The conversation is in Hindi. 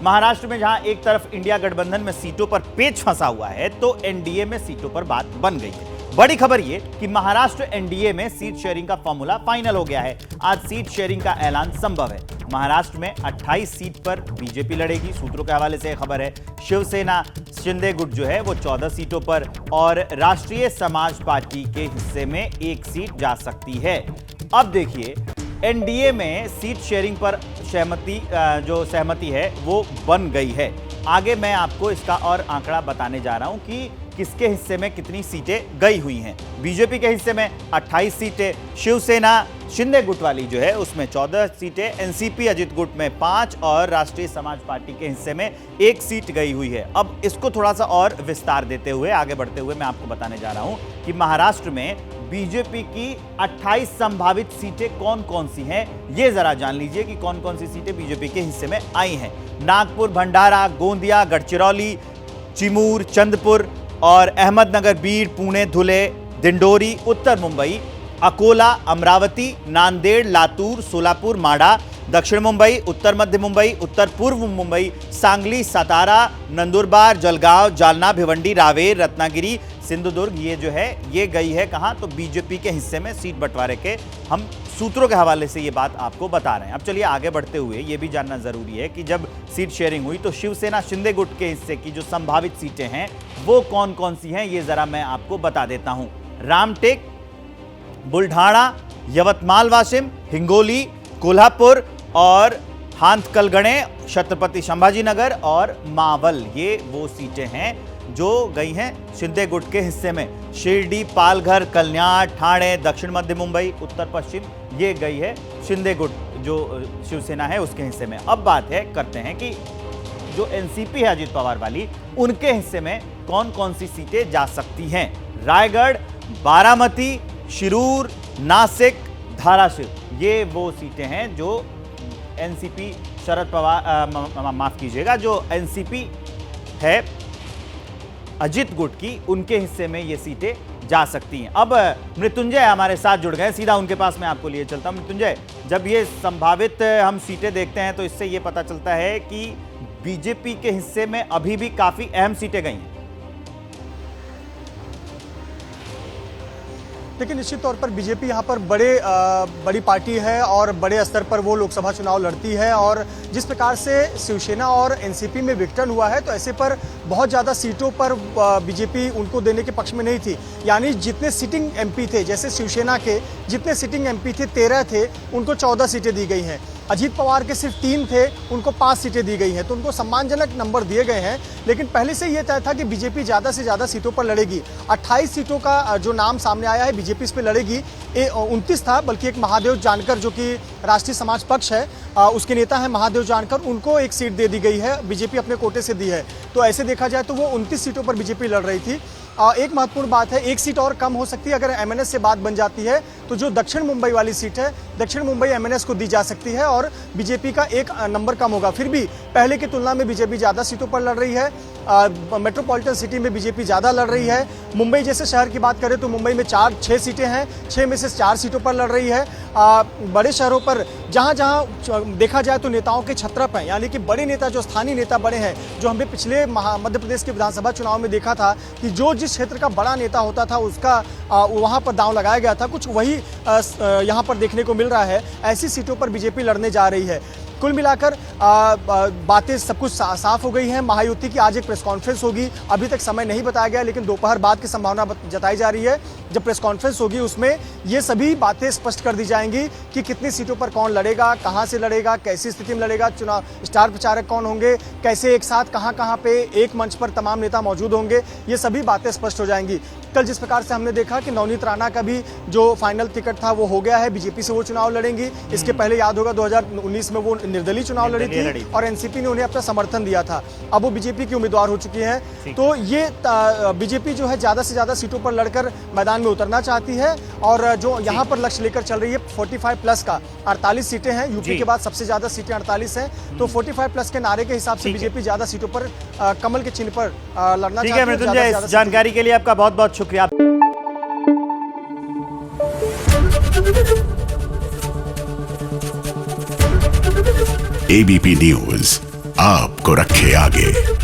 महाराष्ट्र में जहां एक तरफ इंडिया गठबंधन में सीटों पर पेच फंसा हुआ है, तो एनडीए में सीटों पर बात बन गई है। बड़ी खबर यह कि महाराष्ट्र एनडीए में सीट शेयरिंग का फॉर्मूला फाइनल हो गया है। आज सीट शेयरिंग का ऐलान संभव है। महाराष्ट्र में 28 सीट पर बीजेपी लड़ेगी, सूत्रों के हवाले से खबर है। शिवसेना शिंदे गुट जो है वो 14 सीटों पर और राष्ट्रीय समाज पार्टी के हिस्से में एक सीट जा सकती है। अब देखिए, एनडीए में सीट शेयरिंग पर सहमति है वो बन गई है। आगे मैं आपको इसका और आंकड़ा बताने जा रहा हूं कि किसके हिस्से में कितनी सीटें गई हुई हैं। बीजेपी के हिस्से में 28 सीटें, शिवसेना शिंदे गुट वाली जो है उसमें 14 सीटें, एनसीपी अजित गुट में 5 और राष्ट्रीय समाज पार्टी के हिस्से में 1 सीट गई हुई है। अब इसको थोड़ा सा और विस्तार देते हुए आगे बढ़ते हुए मैं आपको बताने जा रहा हूं कि महाराष्ट्र में बीजेपी की 28 संभावित सीटें कौन कौन सी हैं, ये जरा जान लीजिए कि कौन कौन सी सीटें बीजेपी के हिस्से में आई हैं। नागपुर, भंडारा, गोंदिया, गढ़चिरौली, चिमूर, चंद्रपुर और अहमदनगर, बीड, पुणे, धुले, दिंडोरी, उत्तर मुंबई, अकोला, अमरावती, नांदेड़, लातूर, सोलापुर, माढा, दक्षिण मुंबई, उत्तर मध्य मुंबई, उत्तर पूर्व मुंबई, सांगली, सातारा, नंदुरबार, जलगांव, जालना, भिवंडी, रावेर, रत्नागिरी, सिंधुदुर्ग, ये जो है ये गई है कहां, तो बीजेपी के हिस्से में सीट बंटवारे के हम सूत्रों के हवाले से ये बात आपको बता रहे हैं। अब चलिए आगे बढ़ते हुए ये भी जानना जरूरी है कि जब सीट शेयरिंग हुई तो शिवसेना शिंदे गुट के हिस्से की जो संभावित सीटें हैं वो कौन कौन सी हैं, ये जरा मैं आपको बता देता हूं। रामटेक, बुल्ढाणा, यवतमाल वाशिम, हिंगोली, कोल्हापुर और हाथकलगणे, छत्रपति संभाजीनगर और मावल, ये वो सीटें हैं जो गई हैं शिंदे गुट के हिस्से में। शिरडी, पालघर, कल्याण, ठाणे, दक्षिण मध्य मुंबई, उत्तर पश्चिम, ये गई है शिंदे गुट जो शिवसेना है उसके हिस्से में। अब बात है करते हैं कि जो एनसीपी है अजित पवार वाली, उनके हिस्से में कौन कौन सी सीटें जा सकती हैं। रायगढ़, बारामती, शिरूर, नासिक, धाराशिव, ये वो सीटें हैं जो एनसीपी शरद पवार माफ कीजिएगा जो एनसीपी है अजित गुट की, उनके हिस्से में ये सीटें जा सकती हैं। अब मृत्युंजय हमारे साथ जुड़ गए, सीधा उनके पास मैं आपको लिए चलता हूं। मृत्युंजय, जब ये संभावित हम सीटें देखते हैं तो इससे ये पता चलता है कि बीजेपी के हिस्से में अभी भी काफी अहम सीटें गई हैं। देखिए, निश्चित तौर पर बीजेपी यहाँ पर बड़ी पार्टी है और बड़े स्तर पर वो लोकसभा चुनाव लड़ती है और जिस प्रकार से शिवसेना और एनसीपी में विघटन हुआ है तो ऐसे पर बहुत ज़्यादा सीटों पर बीजेपी उनको देने के पक्ष में नहीं थी। यानी जितने सिटिंग एमपी थे, जैसे शिवसेना के जितने सिटिंग एमपी थे 13 थे, उनको 14 सीटें दी गई हैं। अजीत पवार के सिर्फ 3 थे, उनको 5 सीटें दी गई हैं, तो उनको सम्मानजनक नंबर दिए गए हैं। लेकिन पहले से यह तय था कि बीजेपी ज़्यादा से ज़्यादा सीटों पर लड़ेगी। 28 सीटों का जो नाम सामने आया है बीजेपी इस पर लड़ेगी, 29 था, बल्कि एक महादेव जानकर जो कि राष्ट्रीय समाज पक्ष है उसके नेता है महादेव जानकर, उनको एक सीट दे दी गई है, बीजेपी अपने कोटे से दी है। तो ऐसे देखा जाए तो वो 29 सीटों पर बीजेपी लड़ रही थी। एक महत्वपूर्ण बात है, एक सीट और कम हो सकती है अगर एमएनएस से बात बन जाती है तो जो दक्षिण मुंबई वाली सीट है, दक्षिण मुंबई एमएनएस को दी जा सकती है और बीजेपी का एक नंबर कम होगा। फिर भी पहले की तुलना में बीजेपी ज़्यादा सीटों पर लड़ रही है। मेट्रोपॉलिटन सिटी में बीजेपी ज़्यादा लड़ रही है। मुंबई जैसे शहर की बात करें तो मुंबई में 6 सीटें हैं, 6 में से 4 सीटों पर लड़ रही है। बड़े शहरों पर जहाँ जहाँ देखा जाए तो नेताओं के छत्रप हैं, यानी कि बड़े नेता जो स्थानीय नेता बड़े हैं, जो हमने पिछले मध्य प्रदेश के विधानसभा चुनाव में देखा था कि जो जिस क्षेत्र का बड़ा नेता होता था उसका वहाँ पर दांव लगाया गया था, कुछ वही यहाँ पर देखने को मिल रहा है। ऐसी सीटों पर बीजेपी लड़ने जा रही है। कुल मिलाकर बातें सब कुछ साफ हो गई हैं। महायुति की आज एक प्रेस कॉन्फ्रेंस होगी, अभी तक समय नहीं बताया गया, लेकिन दोपहर बाद की संभावना जताई जा रही है। जब प्रेस कॉन्फ्रेंस होगी उसमें ये सभी बातें स्पष्ट कर दी जाएंगी कि कितनी सीटों पर कौन लड़ेगा, कहां से लड़ेगा, कैसी स्थिति में लड़ेगा, चुनाव स्टार प्रचारक कौन होंगे, कैसे एक साथ कहां पे एक मंच पर तमाम नेता मौजूद होंगे, ये सभी बातें स्पष्ट हो जाएंगी। कल जिस प्रकार से हमने देखा कि नवनीत राणा का भी जो फाइनल टिकट था वो हो गया है, बीजेपी से वो चुनाव लड़ेंगी। इसके पहले याद होगा 2019 में वो निर्दलीय चुनाव लड़ी थी और एनसीपी ने उन्हें अपना समर्थन दिया था। अब वो बीजेपी की उम्मीदवार हो चुकी हैं। तो ये बीजेपी जो है ज्यादा से ज्यादा सीटों पर लड़कर मैदान में उतरना चाहती है और जो यहाँ पर लक्ष्य लेकर चल रही है 45 प्लस का, 48 सीटें हैं, यूपी के बाद सबसे ज्यादा सीटें 48 हैं। तो 45 प्लस के नारे के हिसाब से बीजेपी ज्यादा सीटों पर कमल के चिन्ह पर लड़ना चाहती है। मृत्युंजय, इस जानकारी के लिए आपका बहुत बहुत शुक्रिया। ABP News, आपको रखे आगे।